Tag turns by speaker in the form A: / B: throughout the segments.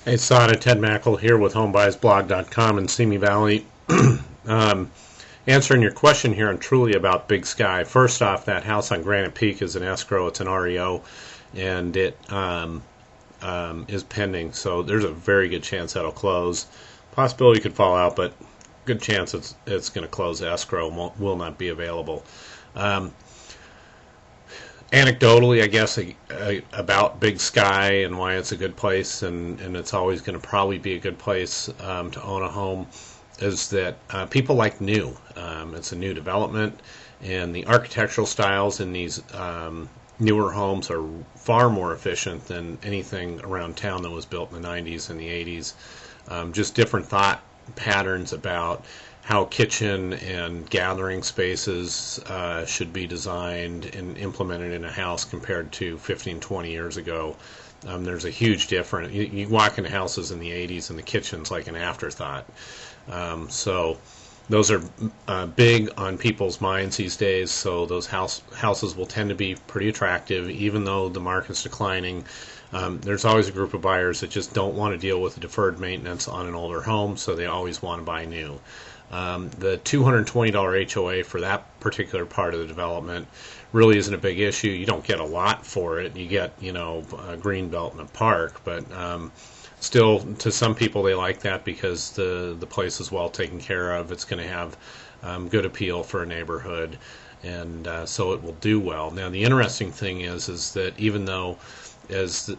A: Hey, Sada, Ted Mackel here with HomeBuyersBlog.com in Simi Valley. um, Answering your question here on Trulia about Big Sky. First off, that house on Granite Peak is an escrow. It's an REO, and it is pending. So there's a very good chance that'll close. Possibility could fall out, but good chance it's going to close. Escrow will not be available. Um, Anecdotally, I guess, about Big Sky and why it's a good place, and it's always going to probably be a good place to own a home, is that people like new. It's a new development, and the architectural styles in these newer homes are far more efficient than anything around town that was built in the 90s and the 80s. Just different thought patterns about how kitchen and gathering spaces should be designed and implemented in a house compared to 15, 20 years ago. There's a huge difference. You walk into houses in the 80s and the kitchen's like an afterthought. So those are big on people's minds these days. So those houses will tend to be pretty attractive, even though the market's declining. There's always a group of buyers that just don't want to deal with the deferred maintenance on an older home, so they always want to buy new. The $220 HOA for that particular part of the development really isn't a big issue. You don't get a lot for it. You get, a green belt and a park, but still, to some people, they like that because the place is well taken care of. It's going to have good appeal for a neighborhood, and so it will do well. Now, the interesting thing is that even though as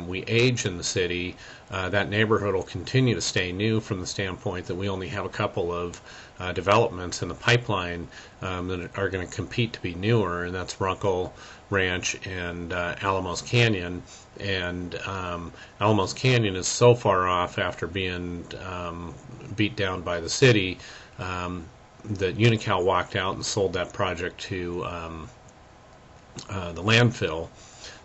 A: we age in the city, that neighborhood will continue to stay new from the standpoint that we only have a couple of developments in the pipeline that are going to compete to be newer, and that's Runkle Ranch and Alamos Canyon. And Alamos Canyon is so far off after being beat down by the city that Unical walked out and sold that project to the landfill.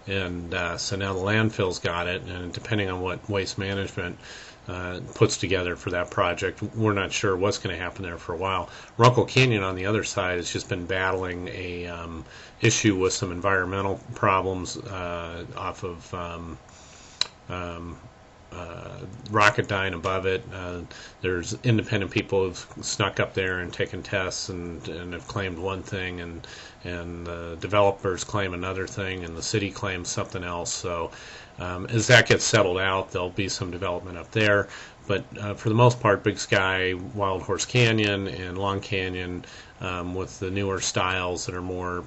A: And so now the landfill's got it, and depending on what Waste Management puts together for that project, we're not sure what's going to happen there for a while. Runkle Canyon on the other side has just been battling a issue with some environmental problems off of Rocketdyne above it. There's independent people who've snuck up there and taken tests and have claimed one thing, and the developers claim another thing, and the city claims something else. So as that gets settled out, there'll be some development up there. But for the most part, Big Sky, Wild Horse Canyon, and Long Canyon, with the newer styles that are more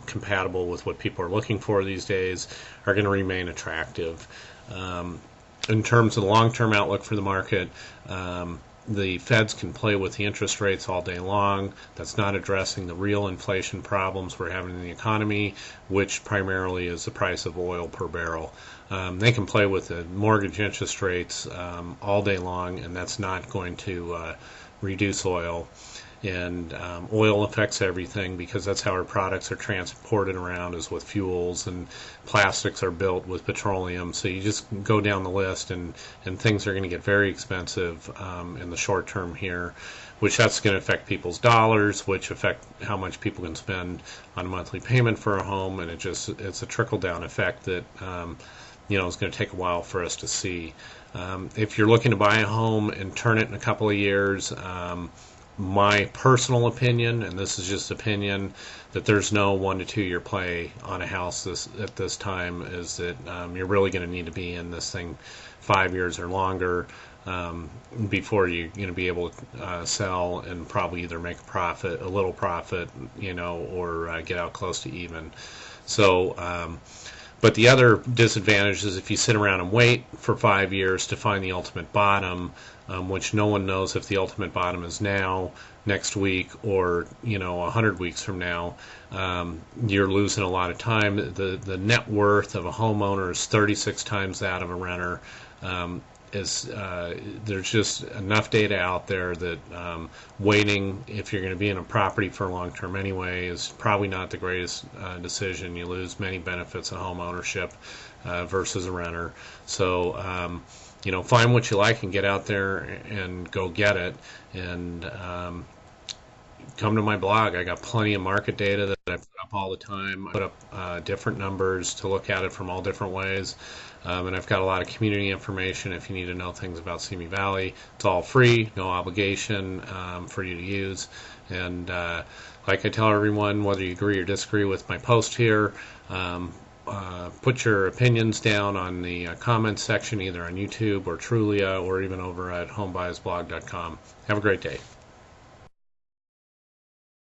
A: compatible with what people are looking for these days, are going to remain attractive. In terms of the long-term outlook for the market, the feds can play with the interest rates all day long. That's not addressing the real inflation problems we're having in the economy, which primarily is the price of oil per barrel. They can play with the mortgage interest rates all day long, and that's not going to reduce oil. And oil affects everything because that's how our products are transported around, is with fuels, and plastics are built with petroleum. So you just go down the list, and things are going to get very expensive in the short term here, which that's going to affect people's dollars, which affect how much people can spend on a monthly payment for a home, and it's a trickle down effect that it's going to take a while for us to see. If you're looking to buy a home and turn it in a couple of years, my personal opinion, and this is just opinion, that there's no 1 to 2 year play on a house at this time, is that you're really going to need to be in this thing 5 years or longer before you're going to be able to sell and probably either make a little profit, or get out close to even. So but the other disadvantage is if you sit around and wait for 5 years to find the ultimate bottom, which no one knows if the ultimate bottom is now, next week, or 100 weeks from now, you're losing a lot of time. The net worth of a homeowner is 36 times that of a renter. There's just enough data out there that waiting, if you're going to be in a property for long term anyway, is probably not the greatest decision. You lose many benefits of home ownership versus a renter. So find what you like and get out there and go get it. And come to my blog. I got plenty of market data that I put up all the time. I put up different numbers to look at it from all different ways. And I've got a lot of community information if you need to know things about Simi Valley. It's all free, no obligation for you to use. And like I tell everyone, whether you agree or disagree with my post here, put your opinions down on the comments section, either on YouTube or Trulia or even over at homebuyasblog.com. Have a great day.